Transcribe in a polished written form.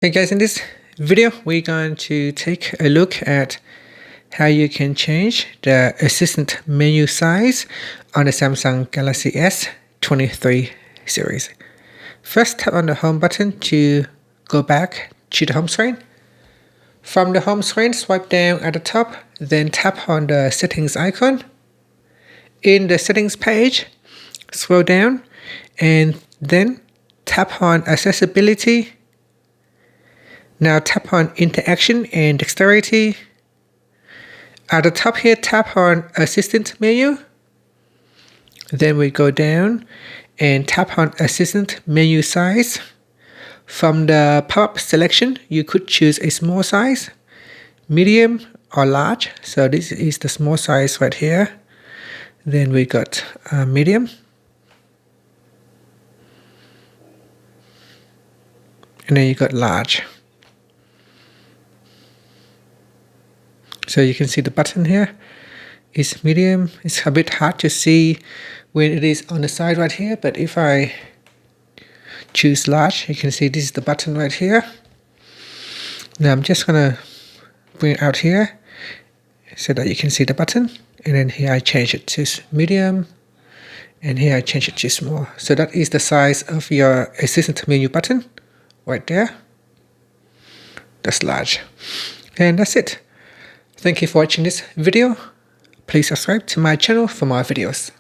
Hey guys, in this video we're going to take a look at how you can change the assistant menu size on the Samsung Galaxy S23 series. First, tap on the home button to go back to the home screen. From the home screen, swipe down at the top, then tap on the settings icon. In the settings page, scroll down and then tap on accessibility. Now tap on interaction and dexterity. At the top here, tap on assistant menu. Then we go down and tap on assistant menu size. From the pop-up selection, you could choose a small size, medium or large. So this is the small size right here. Then we got medium. And then you got large. So you can see the button here is medium. It's a bit hard to see when it is on the side right here, but if I choose large, you can see this is the button right here. Now I'm just gonna bring it out here so that you can see the button, and then here I change it to medium, and here I change it to small. So that is the size of your assistant menu button right there. That's large, and that's it. Thank you for watching this video. Please subscribe to my channel for more videos.